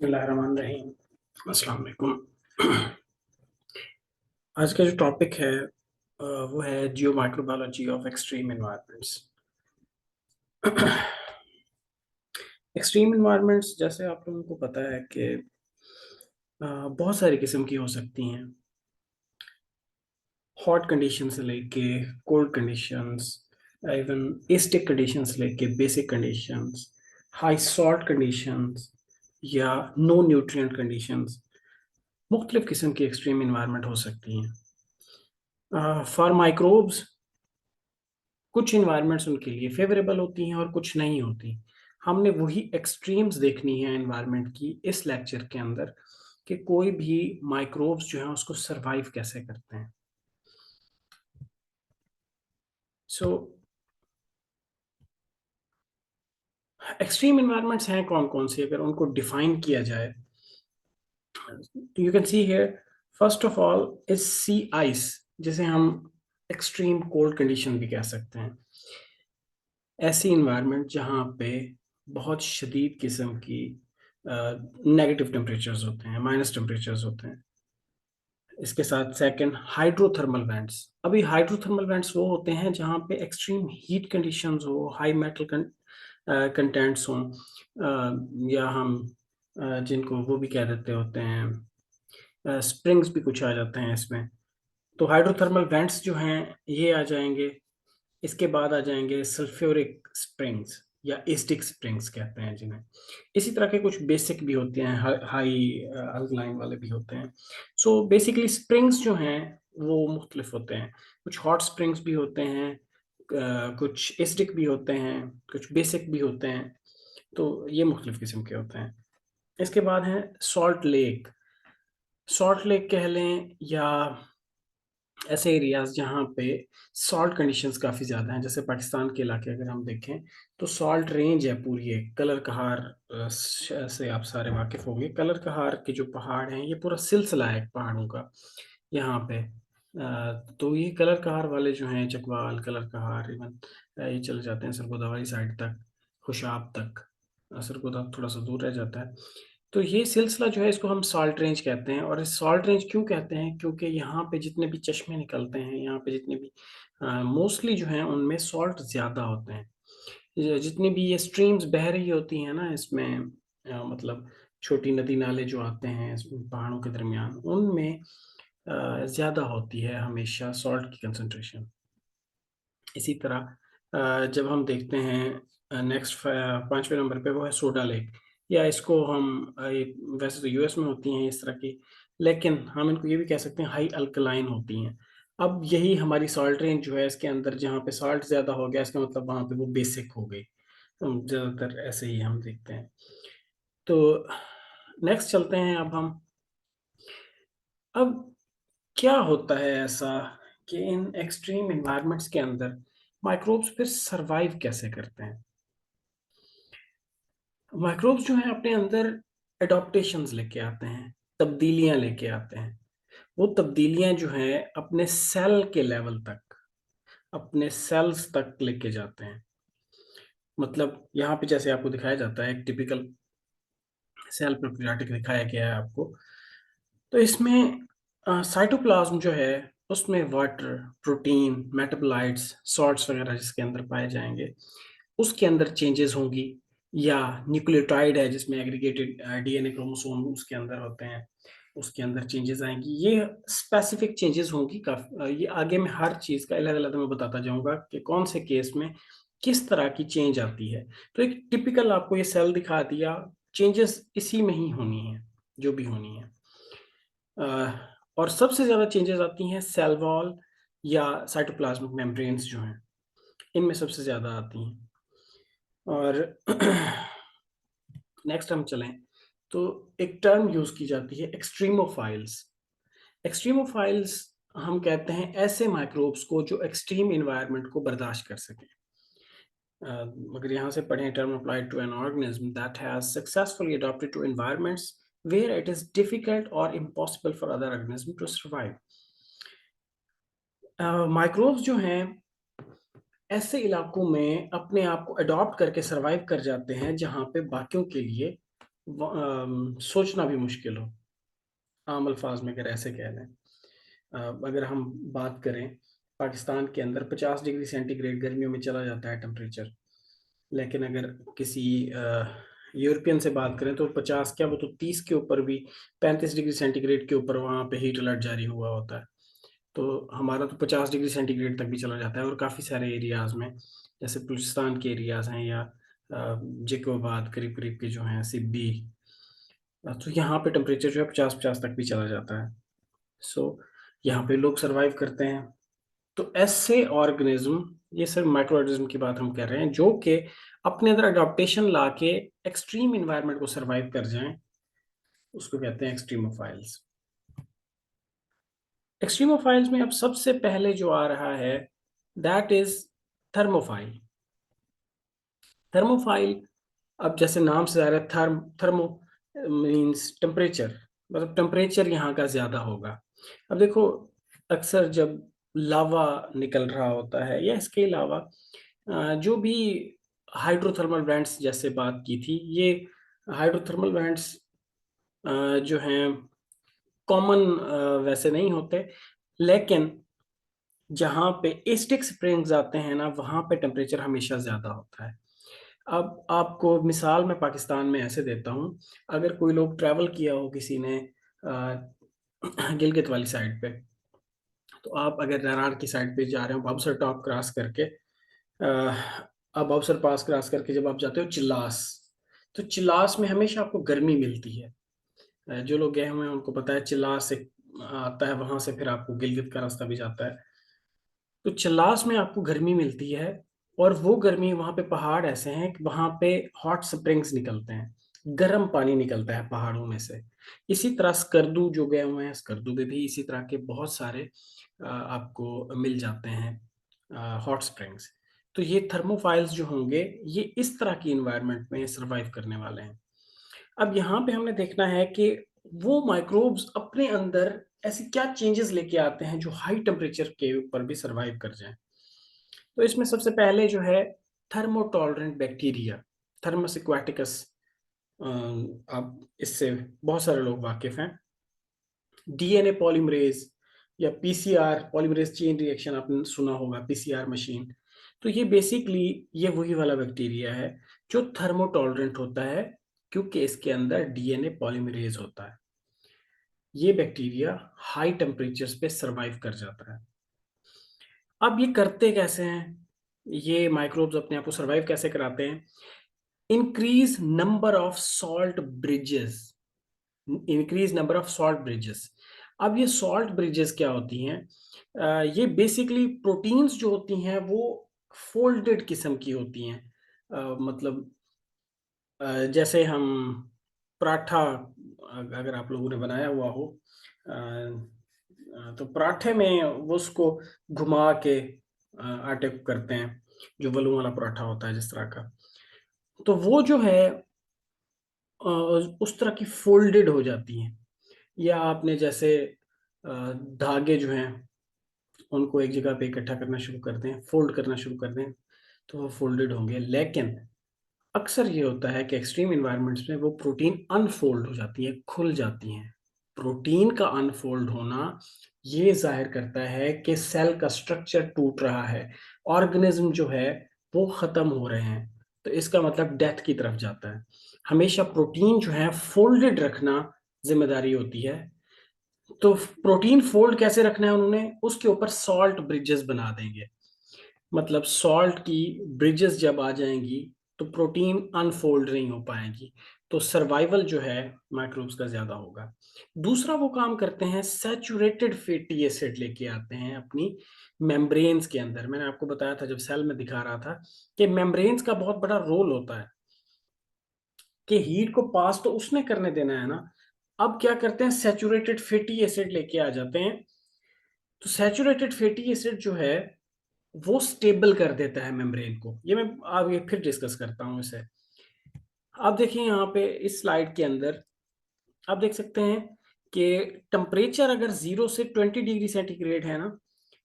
बिस्मिल्लाहिर्रहमानिर्रहीम। अस्सलाम वालेकुम। आज का जो टॉपिक है वो है geomicrobiology of extreme environments. Extreme environments जैसे आप लोगों को पता है कि बहुत सारी किस्म की हो सकती हैं। हॉट कंडीशन से लेके cold conditions, even acidic condition से लेके basic conditions, high salt conditions या नो न्यूट्रिएंट कंडीशंस, मुख्तलिफ किस्म की एक्सट्रीम इन्वायरमेंट हो सकती हैं। फॉर माइक्रोब्स कुछ इन्वायरमेंट्स उनके लिए फेवरेबल होती हैं और कुछ नहीं होती। हमने वही एक्सट्रीम्स देखनी है एनवायरनमेंट की इस लेक्चर के अंदर कि कोई भी माइक्रोब्स जो है उसको सरवाइव कैसे करते हैं। सो एक्सट्रीम इन्वायरमेंट्स हैं कौन कौन से, अगर उनको डिफाइन किया जाए you can see here. First of all is sea ice, जिसे हम एक्सट्रीम कोल्ड कंडीशन भी कह सकते हैं। ऐसी इन्वायरमेंट जहाँ पे बहुत शदीद किस्म की नेगेटिव टेम्परेचर्स होते हैं, माइनस टेम्परेचर्स होते हैं। इसके साथ सेकंड हाइड्रोथर्मल वेंट्स। अभी हाइड्रोथर्मल वेंट्स वो होते हैं जहाँ पे एक्सट्रीम हीट कंडीशंस हो, हाई मेटल कंटेंट्स हों, या हम जिनको वो भी कह देते होते हैं, स्प्रिंग्स भी कुछ आ जाते हैं इसमें। तो हाइड्रोथर्मल वेंट्स जो हैं ये आ जाएंगे। इसके बाद आ जाएंगे सल्फ्यूरिक स्प्रिंग्स या एसिडिक स्प्रिंग्स कहते हैं जिन्हें। इसी तरह के कुछ बेसिक भी होते हैं, हाई अल्कलाइन वाले भी होते हैं। सो बेसिकली स्प्रिंग्स जो हैं वो मुख्तलिफ होते हैं। कुछ हॉट स्प्रिंग्स भी होते हैं, कुछ एसिडिक भी होते हैं, कुछ बेसिक भी होते हैं। तो ये मुख्तलिफ किस्म के होते हैं। इसके बाद है सॉल्ट लेक। सॉल्ट लेक कह लें या ऐसे एरियाज जहाँ पे सॉल्ट कंडीशंस काफ़ी ज़्यादा हैं, जैसे पाकिस्तान के इलाके अगर हम देखें तो सॉल्ट रेंज है पूरी एक। कलर कहार से आप सारे वाकिफ होंगे। कलर कहार के जो पहाड़ हैं ये पूरा सिलसिला है पहाड़ों का यहाँ पे। तो ये कलर कहार वाले जो हैं, चकवाल, कलर कहार, इवन ये चले जाते हैं सरगोदा वाली साइड तक, खुशाब तक। सरगोदा थोड़ा सा दूर रह जाता है। तो ये सिलसिला जो है इसको हम सॉल्ट रेंज कहते हैं। और इस सॉल्ट रेंज क्यों कहते हैं? क्योंकि यहाँ पे जितने भी चश्मे निकलते हैं, यहाँ पे जितने भी मोस्टली जो हैं उनमें सॉल्ट ज़्यादा होते हैं। जितनी भी ये स्ट्रीम्स बह रही होती हैं ना इसमें, मतलब छोटी नदी नाले जो आते हैं इसमें पहाड़ों के दरमियान, उनमें ज़्यादा होती है हमेशा सॉल्ट की कंसंट्रेशन। इसी तरह जब हम देखते हैं नेक्स्ट 5वें नंबर पे, वो है सोडा लेक। या इसको हम वैसे तो यूएस में होती हैं इस तरह की, लेकिन हम इनको ये भी कह सकते हैं हाई अल्कलाइन होती हैं। अब यही हमारी सॉल्ट रेंज जो है इसके अंदर, जहाँ पे सॉल्ट ज़्यादा हो गया इसका मतलब वहाँ पे वो बेसिक हो गई। ज़्यादातर ऐसे ही हम देखते हैं। तो नेक्स्ट चलते हैं अब क्या होता है ऐसा कि इन एक्सट्रीम इन्वायरमेंट्स के अंदर माइक्रोब्स फिर सरवाइव कैसे करते हैं? माइक्रोब्स जो हैं अपने अंदर एडॉप्टेशंस लेके आते हैं, तब्दीलियां लेके आते हैं। वो तब्दीलियां जो हैं अपने सेल के लेवल तक, अपने सेल्स तक लेके जाते हैं। मतलब यहाँ पे जैसे आपको दिखाया जाता है एक टिपिकल सेल प्रोकैरियोटिक दिखाया गया है आपको। तो इसमें साइटोप्लाज्म जो है उसमें वाटर, प्रोटीन, मेटाबोलाइट्स, सॉल्ट्स वगैरह जिसके अंदर पाए जाएंगे, उसके अंदर चेंजेस होंगी। या न्यूक्लियोटाइड है जिसमें एग्रीगेटेड डीएनए क्रोमोसोम उसके अंदर होते हैं, उसके अंदर चेंजेस आएंगी। ये स्पेसिफिक चेंजेस होंगी काफी। ये आगे मैं हर चीज़ का अलग अलग मैं बताता जाऊंगा कि कौन से केस में किस तरह की चेंज आती है। तो एक टिपिकल आपको ये सेल दिखा दिया, चेंजेस इसी में ही होनी है जो भी होनी है। और सबसे ज़्यादा चेंजेस आती हैं सेल वॉल या साइटोप्लाज्मिक मेम्ब्रेन्स जो हैं, इनमें सबसे ज़्यादा आती हैं। और नेक्स्ट हम चलें तो एक टर्म यूज़ की जाती है एक्सट्रीमोफाइल्स। एक्सट्रीमोफाइल्स हम कहते हैं ऐसे माइक्रोब्स को जो एक्सट्रीम इन्वायरमेंट को बर्दाश्त कर सकें। अगर यहाँ से पढ़ें, term applied to an organism that has successfully adopted to environments where it is difficult और impossible for other organism to survive. Microbes जो हैं ऐसे इलाकों में अपने आप को अडॉप्ट करके सरवाइव कर जाते हैं जहाँ पे बाकियों के लिए सोचना भी मुश्किल हो, आम अल्फाज में अगर ऐसे कह लें। अगर हम बात करें, पाकिस्तान के अंदर 50 डिग्री सेंटीग्रेड गर्मियों में चला जाता है टेम्परेचर, लेकिन अगर किसी यूरोपियन से बात करें तो 50 क्या, वो तो 30 के ऊपर भी, 35 डिग्री सेंटीग्रेड के ऊपर वहाँ पे हीट अलर्ट जारी हुआ होता है। तो हमारा तो 50 डिग्री सेंटीग्रेड तक भी चला जाता है, और काफ़ी सारे एरियाज में, जैसे बलूचिस्तान के एरियाज हैं, या जेकोबाद करीब करीब के जो हैं, सिब्बी, तो यहाँ पे टेम्परेचर जो है 50-50 तक भी चला जाता है। सो यहाँ पे लोग सरवाइव करते हैं। तो ऐसे ऑर्गेनिज्म, ये सिर्फ माइक्रो ऑर्गेनिज्म की बात हम कर रहे हैं, जो कि अपने अंदर अडॉप्टेशन लाके एक्सट्रीम इन्वायरमेंट को सरवाइव कर जाएं, उसको कहते हैं एक्सट्रीमोफाइल्स। एक्सट्रीमोफाइल्स में अब सबसे पहले जो आ रहा है, दैट इज थर्मोफाइल। थर्मोफाइल, अब जैसे नाम से आ रहा है, थर्मो मीन्स टेम्परेचर, मतलब टेम्परेचर यहाँ का ज्यादा होगा। अब देखो, अक्सर जब लावा निकल रहा होता है, या इसके अलावा जो भी हाइड्रोथर्मल वेंट्स जैसे बात की थी, ये हाइड्रोथर्मल वेंट्स जो हैं कॉमन वैसे नहीं होते, लेकिन जहाँ पे एस्टिक स्प्रिंग्स आते हैं ना, वहाँ पे टेम्परेचर हमेशा ज़्यादा होता है। अब आपको मिसाल मैं पाकिस्तान में ऐसे देता हूँ, अगर कोई लोग ट्रैवल किया हो किसी ने गिलगित वाली साइड पे, तो आप अगर रनार की साइड पे जा रहे हो, बबसर टॉप क्रॉस करके, अब बबसर पास क्रॉस करके जब आप जाते हो चिल्लास, तो चिल्लास में हमेशा आपको गर्मी मिलती है। जो लोग गए हुए हैं उनको पता है, चिल्लास से आता है, वहां से फिर आपको गिलगित का रास्ता भी जाता है। तो चिल्लास में आपको गर्मी मिलती है, और वो गर्मी, वहां पे पहाड़ ऐसे हैं कि वहां पे हॉट स्प्रिंग्स निकलते हैं, गर्म पानी निकलता है पहाड़ों में से। इसी तरह स्कर्दू जो गए हुए हैं, स्कर्दू में भी इसी तरह के बहुत सारे आपको मिल जाते हैं हॉट स्प्रिंग्स। तो ये थर्मोफाइल्स जो होंगे, ये इस तरह की इन्वायरमेंट में सरवाइव करने वाले हैं। अब यहाँ पे हमने देखना है कि वो माइक्रोब्स अपने अंदर ऐसे क्या चेंजेस लेके आते हैं जो हाई टेम्परेचर के ऊपर भी सरवाइव कर जाएं। तो इसमें सबसे पहले जो है, थर्मोटॉलरेंट बैक्टीरिया, थर्मस एक्वाटिकस, आप इससे बहुत सारे लोग वाकिफ हैं। डीएनए पॉलीमरेज, या पीसीआर, पॉलीमरेज चेन रिएक्शन आपने सुना होगा, पीसीआर मशीन। तो ये बेसिकली, ये वही वाला बैक्टीरिया है जो थर्मोटॉलरेंट होता है, क्योंकि इसके अंदर डीएनए पॉलीमरेज होता है। ये बैक्टीरिया हाई टेम्परेचर्स पे सरवाइव कर जाता है। अब ये करते कैसे हैं, ये माइक्रोब्स अपने आप को सरवाइव कैसे कराते हैं? Increase number of salt bridges, increase number of salt bridges. अब ये सॉल्ट ब्रिजेस क्या होती हैं? ये बेसिकली प्रोटीन्स जो होती हैं, वो फोल्डेड किस्म की होती हैं। मतलब जैसे हम पराठा, अगर आप लोगों ने बनाया हुआ हो, तो पराठे में वो उसको घुमा के आटे को करते हैं, जो वलू वाला पराठा होता है जिस तरह का, तो वो जो है उस तरह की फोल्डेड हो जाती हैं। या आपने जैसे धागे जो हैं, उनको एक जगह पे इकट्ठा करना शुरू कर दें, फोल्ड करना शुरू कर दें, तो वो फोल्डेड होंगे। लेकिन अक्सर ये होता है कि एक्सट्रीम इन्वायरमेंट्स में वो प्रोटीन अनफोल्ड हो जाती है, खुल जाती हैं। प्रोटीन का अनफोल्ड होना ये जाहिर करता है कि सेल का स्ट्रक्चर टूट रहा है, ऑर्गेनिज्म जो है वो खत्म हो रहे हैं। तो इसका मतलब डेथ की तरफ जाता है। हमेशा प्रोटीन जो है फोल्डेड रखना जिम्मेदारी होती है। तो प्रोटीन फोल्ड कैसे रखना है उन्होंने, उसके ऊपर सॉल्ट ब्रिजेस बना देंगे। मतलब सॉल्ट की ब्रिजेस जब आ जाएंगी, तो प्रोटीन अनफोल्ड नहीं हो पाएंगी, तो सर्वाइवल जो है माइक्रोब्स का ज्यादा होगा। दूसरा वो काम करते हैं, सैचुरेटेड फैटी एसिड लेके आते हैं अपनी मेम्ब्रेन्स के अंदर। मैंने आपको बताया था जब सेल में दिखा रहा था कि मेम्ब्रेन्स का बहुत बड़ा रोल होता है, कि हीट को पास तो उसने करने देना है ना। अब क्या करते हैं, सैचुरेटेड फैटी एसिड लेके आ जाते हैं। तो सैचुरेटेड फैटी एसिड जो है, वो स्टेबल कर देता है मेम्ब्रेन को। ये मैं आगे फिर डिस्कस करता हूँ इसे। आप देखिए यहाँ पे इस स्लाइड के अंदर आप देख सकते हैं कि टेम्परेचर अगर 0 से 20 डिग्री सेंटीग्रेड है ना,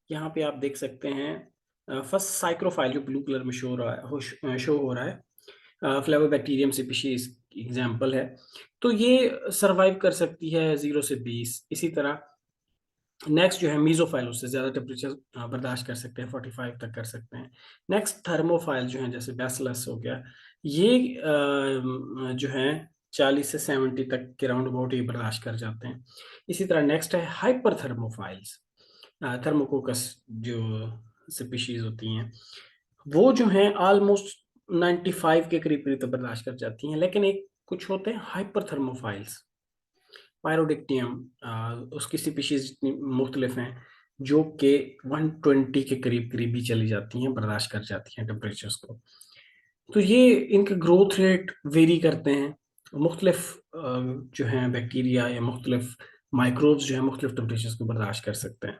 यहाँ पे आप देख सकते हैं फर्स्ट साइक्रोफाइल जो ब्लू कलर में शो हो रहा है, शो हो रहा है, फ्लेवोबैक्टीरियम स्पीशीज। एग्जाम्पल है। तो ये सरवाइव कर सकती है 0 से 20। इसी तरह नेक्स्ट जो है मीजोफाइल, उससे ज्यादा टेम्परेचर बर्दाश्त कर सकते हैं, 45 तक कर सकते हैं। नेक्स्ट थर्मोफाइल जो है, जैसे बैसिलस हो गया, ये जो है 40 से 70 तक के राउंड अबाउट ये बर्दाश्त कर जाते हैं। इसी तरह नेक्स्ट है हाइपर थर्मोफाइल्स, थर्मोकोकस जो स्पीशीज होती हैं, वो जो हैं ऑलमोस्ट 95 के करीब करीब तक बर्दाश्त कर जाती हैं। लेकिन एक कुछ होते हैं हाइपर थर्मोफाइल्स, पायरोडिक्टियम, उसकी स्पीशीज जितनी मुख्तलिफ हैं, जो कि 120 के करीब करीब भी चली जाती हैं, बर्दाश्त कर जाती हैं टेम्परेचर्स को। तो ये इनके ग्रोथ रेट वेरी करते हैं। मुख्तलिफ जो हैं बैक्टीरिया या मुख्तलिफ माइक्रोब्स जो हैं मुख्तलिफ टेम्परेचर्स को बर्दाश्त कर सकते हैं।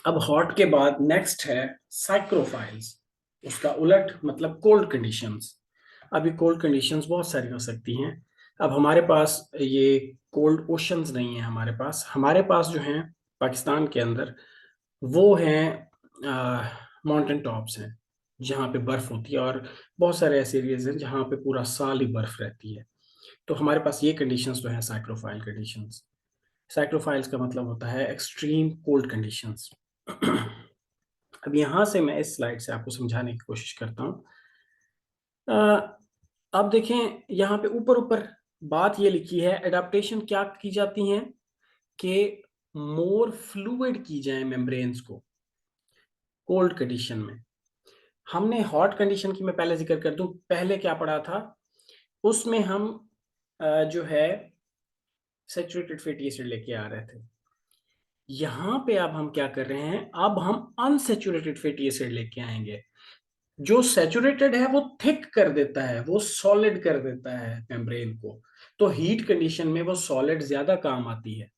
अब हॉट के बाद नेक्स्ट है साइक्रोफाइल्स, उसका उलट मतलब कोल्ड कंडीशंस। अभी कोल्ड कंडीशंस बहुत सारी हो सकती हैं। अब हमारे पास ये कोल्ड ओशंस नहीं है, हमारे पास जो हैं पाकिस्तान के अंदर वो हैं माउंटेन टॉप्स हैं, जहाँ पे बर्फ होती है, और बहुत सारे ऐसे एरियाज हैं जहाँ पे पूरा साल ही बर्फ रहती है। तो हमारे पास ये कंडीशंस तो हैं साइक्रोफाइल कंडीशंस। साइक्रोफाइल्स का मतलब होता है एक्सट्रीम कोल्ड कंडीशंस। अब यहाँ से मैं इस स्लाइड से आपको समझाने की कोशिश करता हूँ। अब देखें यहाँ पे ऊपर ऊपर बात ये लिखी है, एडाप्टेशन क्या की जाती हैं कि मोर फ्लूइड की जाए मेम्ब्रेन्स को कोल्ड कंडीशन में। हमने हॉट कंडीशन की मैं पहले जिक्र कर दूं, पहले क्या पढ़ा था, उसमें हम जो है सैचुरेटेड फैटी एसिड लेके आ रहे थे। यहाँ पे अब हम क्या कर रहे हैं, अब हम अनसैचुरेटेड फैटी एसिड लेके आएंगे। जो सैचुरेटेड है वो थिक कर देता है, वो सॉलिड कर देता है मेम्ब्रेन को। तो हीट कंडीशन में वो सॉलिड ज्यादा काम आती है,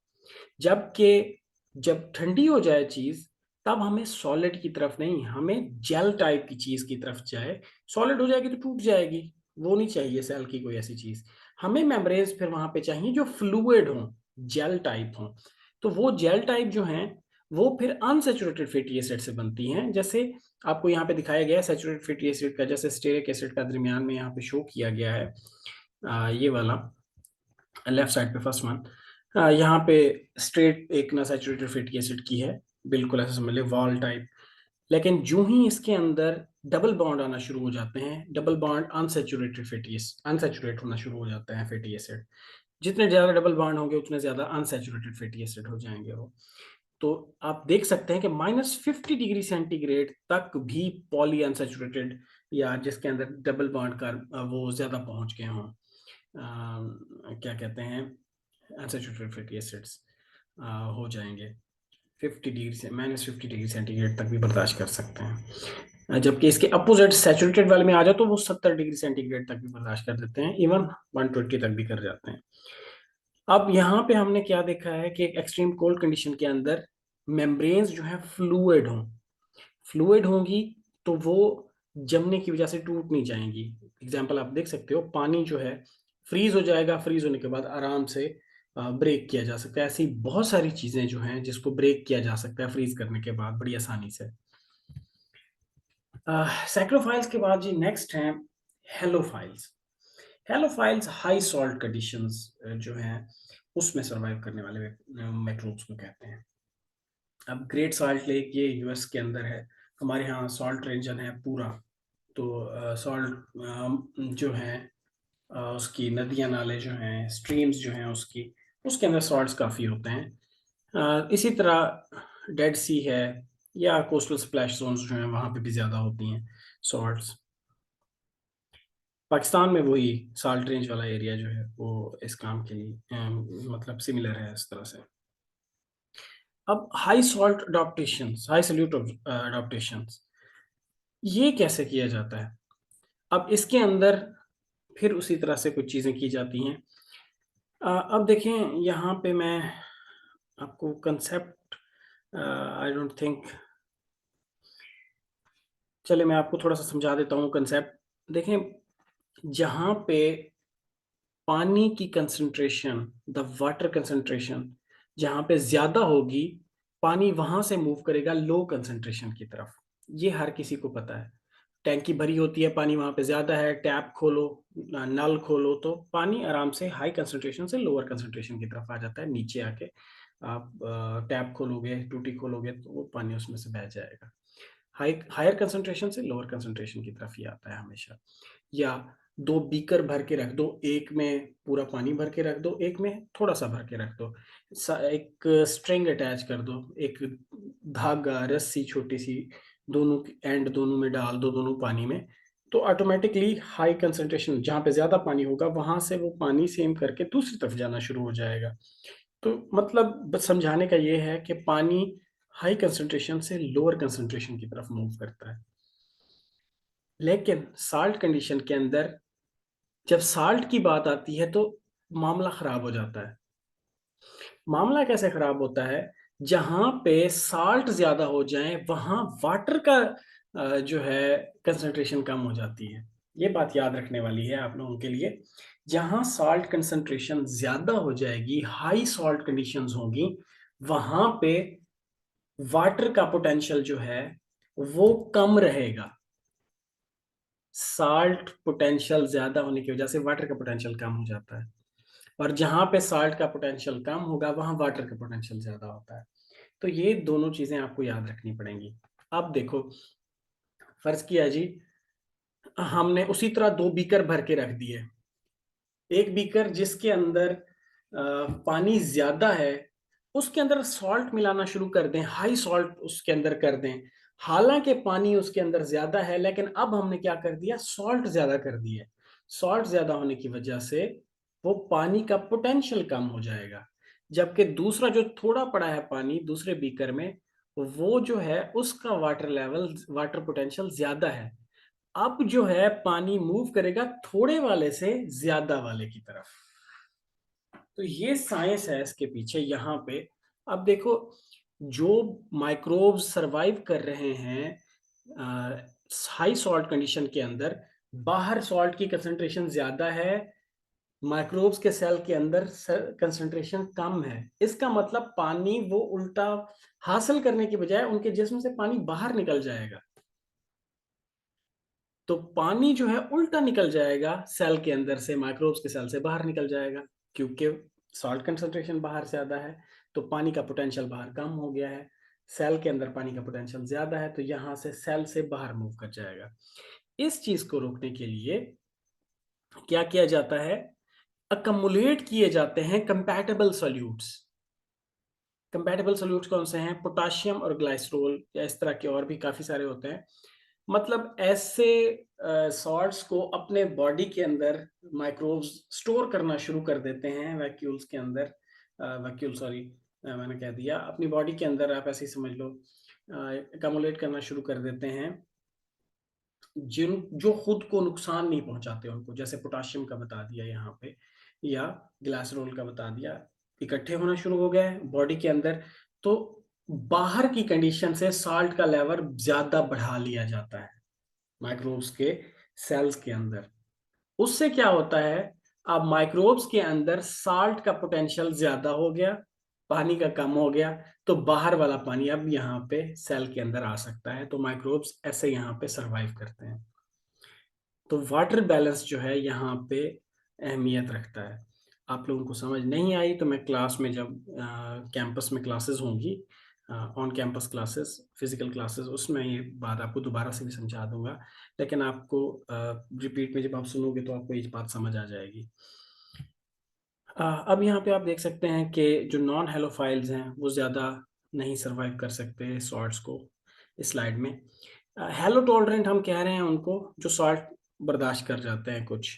जबकि जब ठंडी हो जाए चीज, तब हमें सॉलिड की तरफ नहीं, हमें जेल टाइप की चीज की तरफ जाए। सॉलिड हो जाएगी तो टूट जाएगी, वो नहीं चाहिए सेल की कोई ऐसी चीज। हमें मेम्ब्रेन्स फिर वहां पे चाहिए जो फ्लूइड हो, जेल टाइप हो। तो वो जेल टाइप जो हैं वो फिर अनसेचुरेटेड फैटी एसिड से बनती हैं। जैसे आपको यहाँ पे दिखाया गया है सैचुरेटेड फैटी एसिड का, जैसे स्टेरिक एसिड का दरमियान में यहाँ पे शो किया गया है, ये वाला लेफ्ट साइड पे फर्स्ट वन। यहाँ पे स्ट्रेट एक ना सैचुरेटेड फैटी एसिड की है, बिल्कुल ऐसा समझ ले वॉल टाइप। लेकिन जो ही इसके अंदर डबल बॉन्ड आना शुरू हो जाते हैं, double bond unsaturated fatty acid, unsaturate होना शुरू हो जाते हैं फैटी एसिड। जितने ज्यादा डबल बॉन्ड होंगे उतने ज्यादा अनसैचुरेटेड फैटी एसिड हो जाएंगे वो। तो आप देख सकते हैं कि -50 डिग्री सेंटीग्रेड तक भी पॉली अनसैचुरेटेड, या जिसके अंदर डबल बॉन्ड का वो ज्यादा पहुंच गए हों, क्या कहते हैं, अनसैचुरेटेड फैटी एसिड्स हो जाएंगे। 50 डिग्री से -50 डिग्री सेंटीग्रेड तक भी बर्दाश्त कर सकते हैं। जबकि इसके अपोजिट सैचुरेटेड वाले में आ जाए तो वो 70 डिग्री सेंटीग्रेड तक भी बर्दाश्त कर देते हैं, इवन 120 तक भी कर जाते हैं। अब यहाँ पे हमने क्या देखा है कि एक एक्सट्रीम कोल्ड कंडीशन के अंदर मेम्ब्रेन्स जो है फ्लूइड हों, फ्लूइड होंगी तो वो जमने की वजह से टूट नहीं जाएंगी। एग्जाम्पल आप देख सकते हो, पानी जो है फ्रीज हो जाएगा, फ्रीज होने के बाद आराम से ब्रेक किया जा सकता है। ऐसी बहुत सारी चीजें जो हैं जिसको ब्रेक किया जा सकता है फ्रीज करने के बाद बड़ी आसानी से। सैक्रोफाइल्स के बाद जी नेक्स्ट हैं halophiles. Halophiles high salt conditions जो हैं उसमें सरवाइव करने वाले मिक्रोब्स को कहते हैं। अब ग्रेट सॉल्ट लेक ये यूएस के अंदर है, हमारे यहाँ सॉल्ट रीजन है पूरा। तो सॉल्ट जो है उसकी नदियाँ नाले जो हैं, स्ट्रीम्स जो हैं उसके अंदर सॉल्ट्स काफ़ी होते हैं। इसी तरह डेड सी है, या कोस्टल स्प्लैश जोन्स जो हैं वहाँ पे भी ज़्यादा होती हैं सॉल्ट्स। पाकिस्तान में वही साल्ट रेंज वाला एरिया जो है वो इस काम के लिए मतलब सिमिलर है इस तरह से। अब high salt adaptation, high salute adaptation, ये कैसे किया जाता है? अब इसके अंदर फिर उसी तरह से कुछ चीज़ें की जाती हैं। अब देखें यहाँ पे मैं आपको कंसेप्ट, आई डोंट थिंक, चले मैं आपको थोड़ा सा समझा देता हूँ कंसेप्ट। देखें, जहाँ पे पानी की कंसंट्रेशन, द वाटर कंसंट्रेशन जहाँ पे ज़्यादा होगी, पानी वहाँ से मूव करेगा लो कंसंट्रेशन की तरफ। ये हर किसी को पता है। टैंकी भरी होती है, पानी वहां पे ज्यादा है, टैप खोलो, नल खोलो, तो पानी आराम से हाई कंसंट्रेशन से लोअर कंसंट्रेशन की तरफ आ जाता है। नीचे आके आप टैप खोलोगे, टूटी खोलोगे, तो वो पानी उसमें से बह जाएगा। हायर कंसंट्रेशन से लोअर कंसंट्रेशन की तरफ ही आता है हमेशा। या दो बीकर भर के रख दो, एक में पूरा पानी भर के रख दो, एक में थोड़ा सा भर के रख दो, एक स्ट्रिंग अटैच कर दो, एक धागा, रस्सी छोटी सी, दोनों एंड दोनों में डाल दो, दोनों पानी में, तो ऑटोमेटिकली हाई कंसंट्रेशन जहां पे ज्यादा पानी होगा वहां से वो पानी सेम करके दूसरी तरफ जाना शुरू हो जाएगा। तो मतलब बस समझाने का ये है कि पानी हाई कंसंट्रेशन से लोअर कंसंट्रेशन की तरफ मूव करता है। लेकिन साल्ट कंडीशन के अंदर जब साल्ट की बात आती है तो मामला खराब हो जाता है। मामला कैसे खराब होता है? जहां पे साल्ट ज्यादा हो जाए वहां वाटर का जो है कंसंट्रेशन कम हो जाती है। ये बात याद रखने वाली है आप लोगों के लिए। जहां साल्ट कंसंट्रेशन ज्यादा हो जाएगी, हाई साल्ट कंडीशंस होंगी, वहां पे वाटर का पोटेंशियल जो है वो कम रहेगा। साल्ट पोटेंशियल ज्यादा होने की वजह से वाटर का पोटेंशियल कम हो जाता है, और जहां पे साल्ट का पोटेंशियल कम होगा वहां वाटर का पोटेंशियल ज्यादा होता है। तो ये दोनों चीजें आपको याद रखनी पड़ेंगी। अब देखो, फर्ज किया जी हमने उसी तरह दो बीकर भर के रख दिए। एक बीकर जिसके अंदर पानी ज्यादा है, उसके अंदर सॉल्ट मिलाना शुरू कर दें, हाई सॉल्ट उसके अंदर कर दें। हालांकि पानी उसके अंदर ज्यादा है, लेकिन अब हमने क्या कर दिया, सॉल्ट ज्यादा कर दिया। सॉल्ट ज्यादा होने की वजह से वो पानी का पोटेंशियल कम हो जाएगा। जबकि दूसरा जो थोड़ा पड़ा है पानी दूसरे बीकर में, वो जो है उसका वाटर लेवल, वाटर पोटेंशियल ज्यादा है। अब जो है पानी मूव करेगा थोड़े वाले से ज्यादा वाले की तरफ। तो ये साइंस है इसके पीछे यहाँ पे। अब देखो, जो माइक्रोब्स सरवाइव कर रहे हैं हाई सॉल्ट कंडीशन के अंदर, बाहर सॉल्ट की कंसंट्रेशन ज्यादा है, माइक्रोब्स के सेल के अंदर कंसंट्रेशन कम है। इसका मतलब पानी वो उल्टा हासिल करने की बजाय उनके जिस्म से पानी बाहर निकल जाएगा। तो पानी जो है उल्टा निकल जाएगा, सेल के अंदर से माइक्रोब्स के सेल से बाहर निकल जाएगा, क्योंकि सॉल्ट कंसंट्रेशन बाहर ज्यादा है, तो पानी का पोटेंशियल बाहर कम हो गया है। सेल के अंदर पानी का पोटेंशियल ज्यादा है, तो यहां से सेल से बाहर मूव कर जाएगा। इस चीज को रोकने के लिए क्या किया जाता है, अकमुलेट किए जाते हैं कंपैटिबल सॉल्यूट्स। कंपैटिबल सॉल्यूट्स कौन से हैं? पोटाशियम और ग्लाइसरोल, या इस तरह के और भी काफी सारे होते हैं। मतलब ऐसे सॉल्ट्स को अपने बॉडी के अंदर माइक्रोब्स स्टोर करना शुरू कर देते हैं वैक्यूल्स के अंदर, वैक्यूल सॉरी, मैंने कह दिया, अपनी बॉडी के अंदर आप ऐसे ही समझ लो, अकोमोलेट करना शुरू कर देते हैं, जिन जो खुद को नुकसान नहीं पहुंचाते उनको, जैसे पोटाशियम का बता दिया यहाँ पे, या ग्लासरोल का बता दिया, इकट्ठे होना शुरू हो गए बॉडी के अंदर। तो बाहर की कंडीशन से साल्ट का लेवल ज्यादा बढ़ा लिया जाता है माइक्रोब्स के सेल्स के अंदर। उससे क्या होता है, अब माइक्रोब्स के अंदर साल्ट का पोटेंशियल ज्यादा हो गया, पानी का कम हो गया, तो बाहर वाला पानी अब यहाँ पे सेल के अंदर आ सकता है, तो माइक्रोब्स ऐसे यहाँ पे सरवाइव करते हैं। तो वाटर बैलेंस जो है यहाँ पे अहमियत रखता है। आप लोगों को समझ नहीं आई तो मैं क्लास में जब कैंपस में क्लासेस होंगी, on campus classes, physical classes, उसमें ये बात आपको दोबारा से भी समझा दूंगा। लेकिन आपको रिपीट में जब आप सुनोगे तो आपको ये बात समझ आ जाएगी। अब यहाँ पे आप देख सकते हैं कि जो नॉन हेलोफाइल्स हैं वो ज़्यादा नहीं सरवाइव कर सकते सॉल्ट्स को। इस स्लाइड में हेलो टॉलरेंट हम कह रहे हैं उनको जो सॉल्ट बर्दाश्त कर जाते हैं कुछ।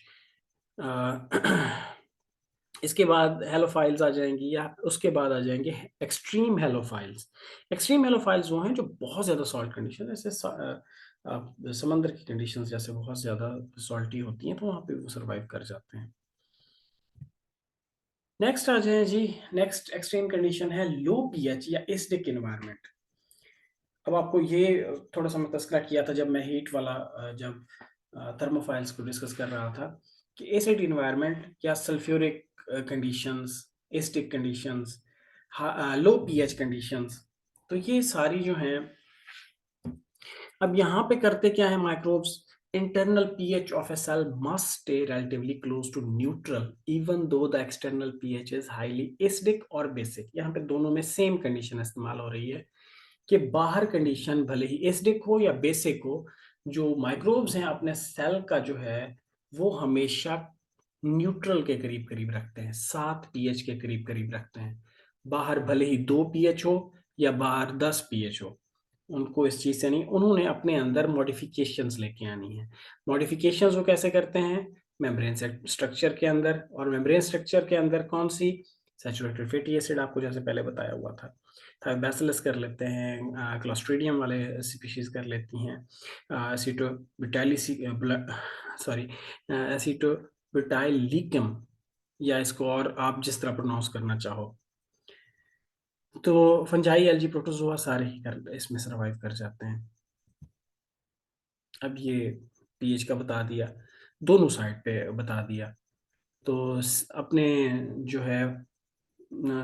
अ, इसके बाद हेलोफाइल्स आ जाएंगी, या उसके बाद आ जाएंगे एक्सट्रीम हेलोफाइल्स। एक्सट्रीम हेलोफाइल्स वो हैं जो बहुत ज़्यादा सॉल्ट कंडीशन, जैसे समंदर की कंडीशंस जैसे बहुत ज़्यादा सॉल्टी होती हैं, तो वहाँ पे वो सरवाइव कर जाते हैं। नेक्स्ट आ जाए जी, नेक्स्ट एक्सट्रीम कंडीशन है लो पीएच या एसिडिक एनवायरनमेंट। अब आपको ये थोड़ा सा मैं तस्करा किया था जब मैं हीट वाला जब थर्मोफाइल्स को डिस्कस कर रहा था, कि एसिड इन्वायरमेंट या सल्फ्यूरिक कंडीशंस, एसिडिक कंडीशंस, लो पीएच कंडीशंस, तो ये सारी जो हैं अब यहाँ पे करते क्या है microbes, internal pH of a cell must stay relatively close to neutral even though the external pH is highly acidic और basic। यहाँ पे दोनों में सेम कंडीशन इस्तेमाल हो रही है कि बाहर कंडीशन भले ही एसिडिक हो या बेसिक हो, जो माइक्रोब्स हैं अपने सेल का जो है वो हमेशा न्यूट्रल के करीब करीब रखते हैं, 7 pH के करीब करीब रखते हैं। बाहर भले ही 2 pH हो या बाहर 10 pH हो, उनको इस चीज से नहीं, उन्होंने अपने अंदर मॉडिफिकेशंस लेके आनी है। मॉडिफिकेशंस वो कैसे करते हैं, मेम्ब्रेन स्ट्रक्चर के अंदर, और मेम्ब्रेन स्ट्रक्चर के अंदर कौन सी, सैचुरेटेड फैटी एसिड आपको जैसे पहले बताया हुआ था, बैसिलस कर लेते हैं, क्लोस्ट्रीडियम वाले स्पीशीज कर लेती हैं, एसिटोब्यूटाइलिसी सॉरी एसिटोब्यूटाइलिकम, या इसको और आप जिस तरह प्रोनाउंस करना चाहो। तो फंजाई, एल्गी, प्रोटोजोआ सारे ही कर इसमें सरवाइव कर जाते हैं। अब ये पीएच का बता दिया, दोनों साइड पे बता दिया। तो अपने जो है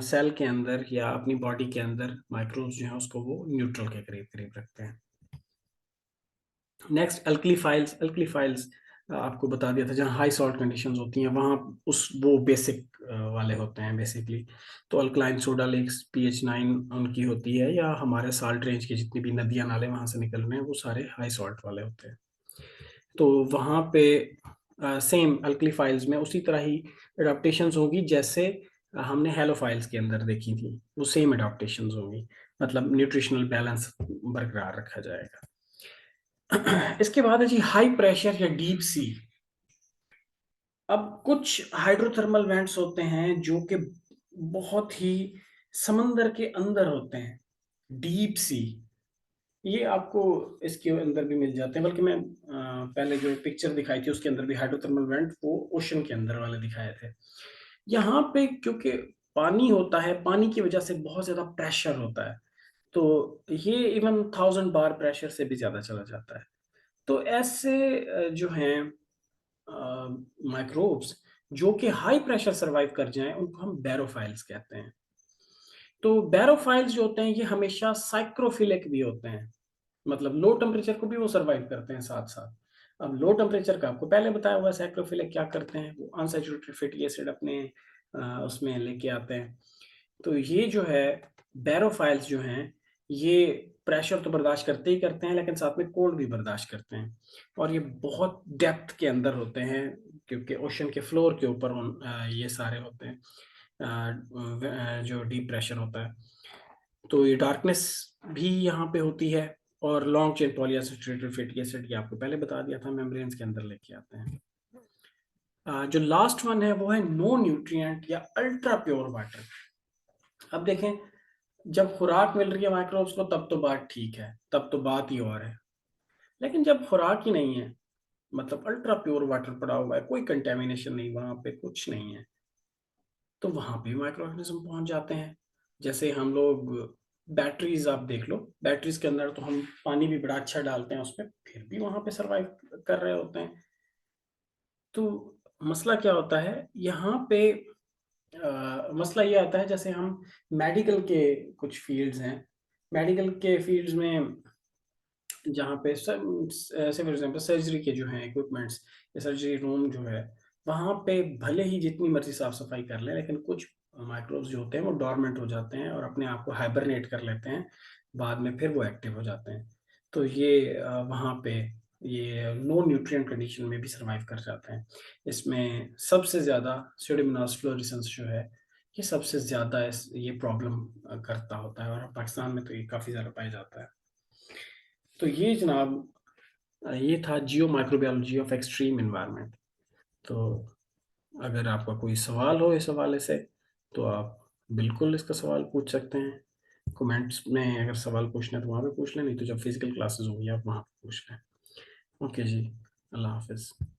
सेल के अंदर या अपनी बॉडी के अंदर माइक्रोब्स जो है उसको वो न्यूट्रल के करीब करीब रखते हैं। नेक्स्ट अल्कलीफाइल्स। अल्कलीफाइल्स आपको बता दिया था, जहाँ हाई सॉल्ट कंडीशंस होती हैं वहाँ उस वो बेसिक वाले होते हैं बेसिकली। तो अल्कलाइन सोडा लेक्स pH 9 उनकी होती है, या हमारे साल्ट रेंज की जितनी भी नदियाँ नाले वहाँ से निकल रहे हैं वो सारे हाई सॉल्ट वाले होते हैं। तो वहाँ पे सेम अल्कलीफाइल्स में उसी तरह ही एडाप्टेशंस होगी जैसे हमने हेलोफाइल्स के अंदर देखी थी, वो सेम एडाप्टेशंस होंगी, मतलब न्यूट्रिशनल बैलेंस बरकरार रखा जाएगा। इसके बाद है जी हाई प्रेशर या डीप सी। अब कुछ हाइड्रोथर्मल वेंट्स होते हैं जो कि बहुत ही समंदर के अंदर होते हैं, डीप सी। ये आपको इसके अंदर भी मिल जाते हैं, बल्कि मैं पहले जो पिक्चर दिखाई थी उसके अंदर भी हाइड्रोथर्मल वेंट वो ओशन के अंदर वाले दिखाए थे। यहाँ पे क्योंकि पानी होता है, पानी की वजह से बहुत ज्यादा प्रेशर होता है, तो ये इवन 1000 बार प्रेशर से भी ज्यादा चला जाता है। तो ऐसे जो हैं माइक्रोब्स जो कि हाई प्रेशर सरवाइव कर जाएं उनको हम बैरोफाइल्स कहते हैं। तो बैरोफाइल्स जो होते हैं ये हमेशा साइक्रोफिलिक भी होते हैं, मतलब लो टेम्परेचर को भी वो सरवाइव करते हैं साथ साथ। अब लो टेम्परेचर का आपको पहले बताया हुआ, साइक्रोफिलिक क्या करते हैं, वो अनसैचुरेटेड फैटी एसिड अपने उसमें लेके आते हैं। तो ये जो है बैरोफाइल्स जो हैं ये प्रेशर तो बर्दाश्त करते ही करते हैं, लेकिन साथ में कोल्ड भी बर्दाश्त करते हैं, और ये बहुत डेप्थ के अंदर होते हैं क्योंकि ओशन के फ्लोर के ऊपर ये सारे होते हैं, जो डीप प्रेशर होता है। तो ये डार्कनेस भी यहाँ पे होती है, और long chain polyunsaturated fatty acid ये आपको पहले बता दिया था, मेम्ब्रेन्स के अंदर लेके आते हैं। जो लास्ट वन है वो है नो न्यूट्रिएंट या अल्ट्रा प्योर वाटर। अब देखें, जब खुराक मिल रही है माइक्रोब्स को तब तो बात ठीक है, तब तो बात ही और है, लेकिन जब खुराक ही नहीं है, मतलब अल्ट्रा प्योर वाटर पड़ा हुआ है, कोई कंटेमिनेशन नहीं, वहां पे कुछ नहीं है, तो वहां पे माइक्रो ऑर्गेनिज्म पहुंच जाते हैं। जैसे हम लोग बैटरीज आप देख लो, बैटरीज के अंदर तो हम पानी भी बड़ा अच्छा डालते हैं उसमें, फिर भी वहां पे सरवाइव कर रहे होते हैं। तो मसला क्या होता है यहाँ पे, मसला ये आता है जैसे हम मेडिकल के कुछ फील्ड्स हैं, मेडिकल के फील्ड्स में जहाँ पे ऐसे फॉर एग्जांपल सर्जरी के जो हैं इक्विपमेंट्स या सर्जरी रूम जो है, वहाँ पे भले ही जितनी मर्जी साफ सफाई कर लें, लेकिन कुछ माइक्रोब्स जो होते हैं वो डॉर्मेंट हो जाते हैं और अपने आप को हाइबरनेट कर लेते हैं, बाद में फिर वो एक्टिव हो जाते हैं। तो ये वहाँ पे ये नो न्यूट्रिएंट कंडीशन में भी सर्वाइव कर जाते हैं। इसमें सबसे ज़्यादा स्यूडोमोनास फ्लोरेसेंस जो है ये सबसे ज़्यादा ये प्रॉब्लम करता होता है, और पाकिस्तान में तो ये काफ़ी ज़्यादा पाया जाता है। तो ये जनाब ये था जियो माइक्रोबायोलॉजी ऑफ एक्सट्रीम इन्वायरमेंट। तो अगर आपका कोई सवाल हो इस हवाले से तो आप बिल्कुल इसका सवाल पूछ सकते हैं कमेंट्स में। अगर सवाल पूछना है तो वहाँ पे पूछ लें, नहीं तो जब फिजिकल क्लासेस होंगी आप वहाँ पे पूछ लें। ओके जी, अल्लाह हाफिज़।